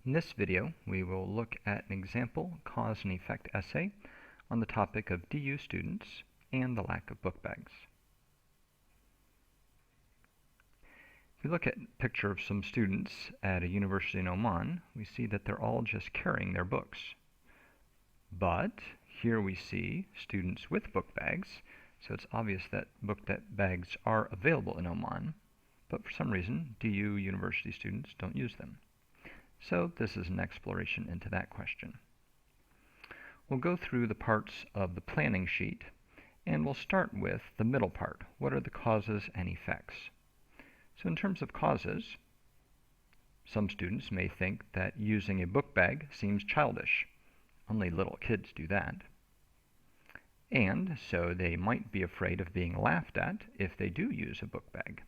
In this video, we will look at an example cause and effect essay on the topic of DU students and the lack of book bags. If we look at a picture of some students at a university in Oman, we see that they're all just carrying their books. But here we see students with book bags, so it's obvious that book bags are available in Oman, but for some reason, DU university students don't use them. So this is an exploration into that question. We'll go through the parts of the planning sheet, and we'll start with the middle part. What are the causes and effects? So in terms of causes, some students may think that using a book bag seems childish. Only little kids do that. And so they might be afraid of being laughed at if they do use a book bag.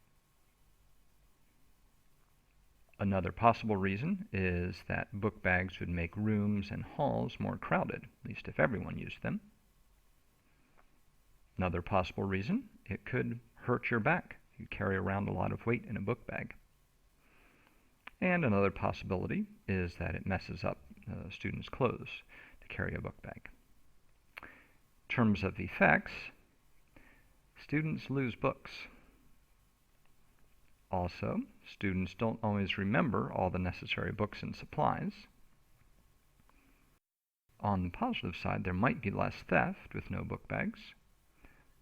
Another possible reason is that book bags would make rooms and halls more crowded, at least if everyone used them. Another possible reason, it could hurt your back if you carry around a lot of weight in a book bag. And another possibility is that it messes up students' clothes to carry a book bag. In terms of effects, students lose books. Also, students don't always remember all the necessary books and supplies. On the positive side, there might be less theft with no book bags,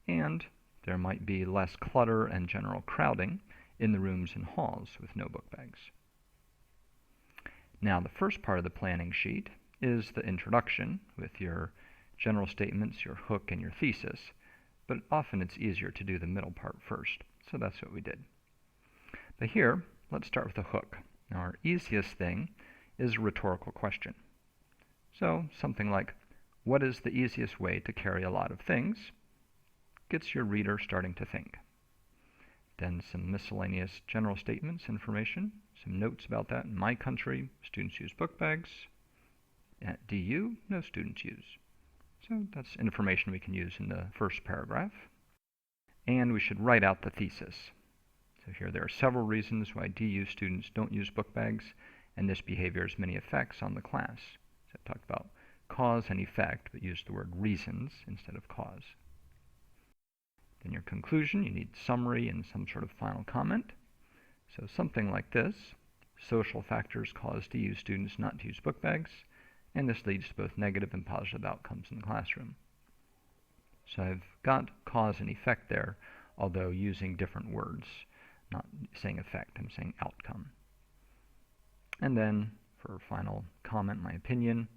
and there might be less clutter and general crowding in the rooms and halls with no book bags. Now, the first part of the planning sheet is the introduction with your general statements, your hook, and your thesis, but often it's easier to do the middle part first, so that's what we did. But here, let's start with a hook. Now, our easiest thing is a rhetorical question. So, something like, what is the easiest way to carry a lot of things? Gets your reader starting to think. Then some miscellaneous general statements, information, some notes about that. In my country, students use book bags. At DU, no students use. So that's information we can use in the first paragraph. And we should write out the thesis. So here there are several reasons why DU students don't use book bags, and this behavior has many effects on the class. So I talked about cause and effect, but used the word reasons instead of cause. In your conclusion, you need summary and some sort of final comment. So something like this: social factors cause DU students not to use book bags, and this leads to both negative and positive outcomes in the classroom. So I've got cause and effect there, although using different words. Not saying effect, I'm saying outcome. And then, for final comment, my opinion.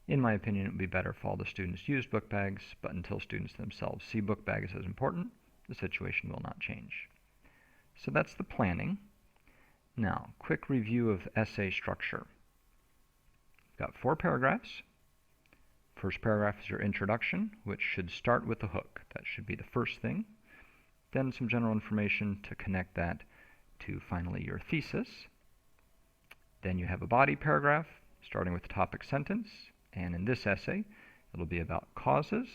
In my opinion, it would be better if all the students use book bags, but until students themselves see book bags as important, the situation will not change. So that's the planning. Now, quick review of essay structure. We've got 4 paragraphs. First paragraph is your introduction, which should start with a hook. That should be the first thing. Then some general information to connect that to finally your thesis. Then you have a body paragraph starting with the topic sentence, and in this essay it'll be about causes.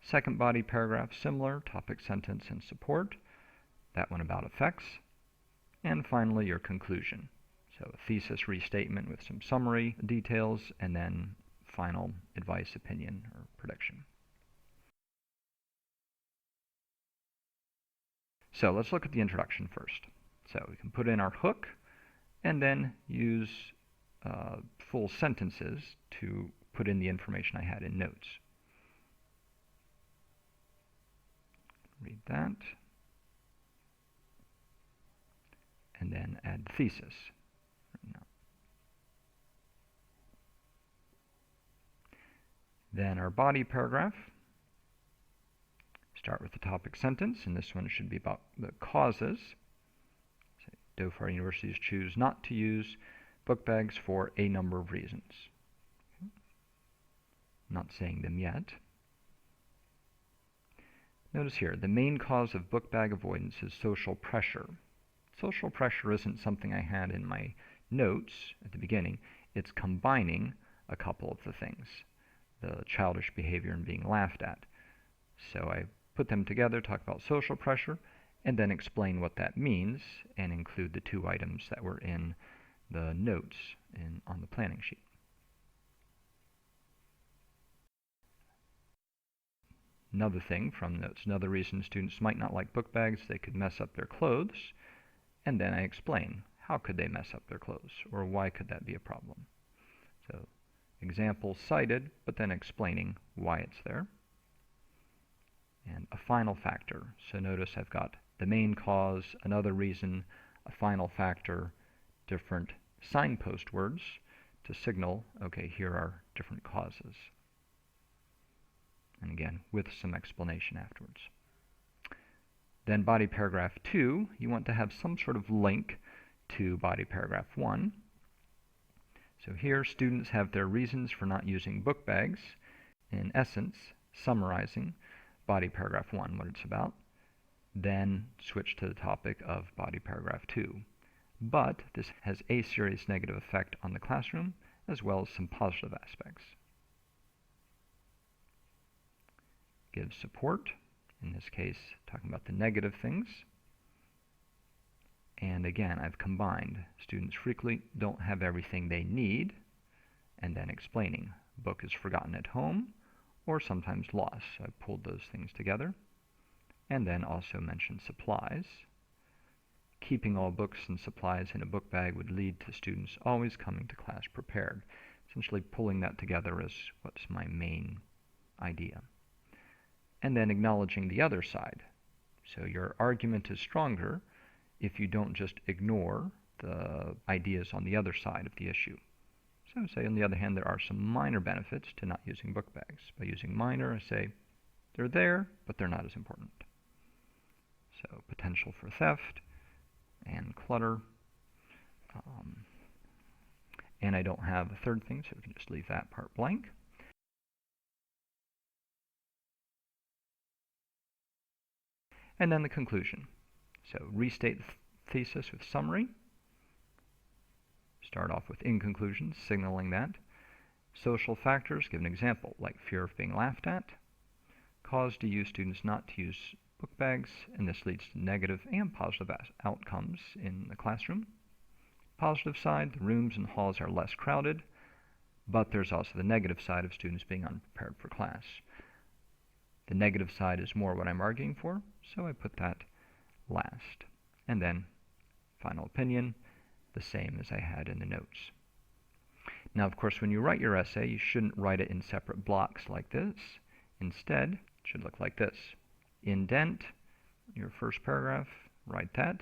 Second body paragraph, similar, topic sentence and support. That one about effects. And finally your conclusion. So a thesis restatement with some summary details, and then final advice, opinion, or prediction. So let's look at the introduction first. So we can put in our hook and then use full sentences to put in the information I had in notes. Read that. And then add the thesis. Then our body paragraph. Start with the topic sentence, and this one should be about the causes. Dhofar universities choose not to use book bags for a number of reasons. Okay. Not saying them yet. Notice here, the main cause of book bag avoidance is social pressure. Social pressure isn't something I had in my notes at the beginning. It's combining a couple of the things, the childish behavior and being laughed at. So I put them together, talk about social pressure, and then explain what that means and include the 2 items that were in the notes on the planning sheet. Another thing from notes, another reason students might not like book bags, they could mess up their clothes, and then I explain how could they mess up their clothes, or why could that be a problem. So examples cited, but then explaining why it's there. And a final factor. So notice I've got the main cause, another reason, a final factor, different signpost words to signal, okay, here are different causes. And again, with some explanation afterwards. Then body paragraph 2, you want to have some sort of link to body paragraph 1. So here, students have their reasons for not using book bags, in essence, summarizing body paragraph 1, what it's about, then switch to the topic of body paragraph 2. But this has a serious negative effect on the classroom, as well as some positive aspects. Give support, in this case, talking about the negative things. And again, I've combined. Students frequently don't have everything they need, and then explaining. Book is forgotten at home, or sometimes lost. So I pulled those things together. And then also mentioned supplies. Keeping all books and supplies in a book bag would lead to students always coming to class prepared. Essentially pulling that together is what's my main idea. And then acknowledging the other side. So your argument is stronger if you don't just ignore the ideas on the other side of the issue. So say, on the other hand, there are some minor benefits to not using book bags. By using minor, I say they're there, but they're not as important. So potential for theft and clutter. And I don't have a third thing, so we can just leave that part blank. And then the conclusion. So restate the thesis with summary. Start off with in conclusion, signaling that. Social factors, give an example, like fear of being laughed at. Cause DU students not to use book bags, and this leads to negative and positive outcomes in the classroom. Positive side, the rooms and halls are less crowded, but there's also the negative side of students being unprepared for class. The negative side is more what I'm arguing for, so I put that last. And then, final opinion, the same as I had in the notes. Now, of course, when you write your essay, you shouldn't write it in separate blocks like this. Instead, it should look like this. Indent your first paragraph, write that.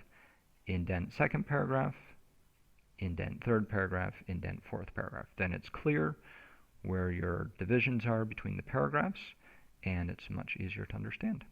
Indent second paragraph, indent third paragraph, indent fourth paragraph. Then it's clear where your divisions are between the paragraphs, and it's much easier to understand.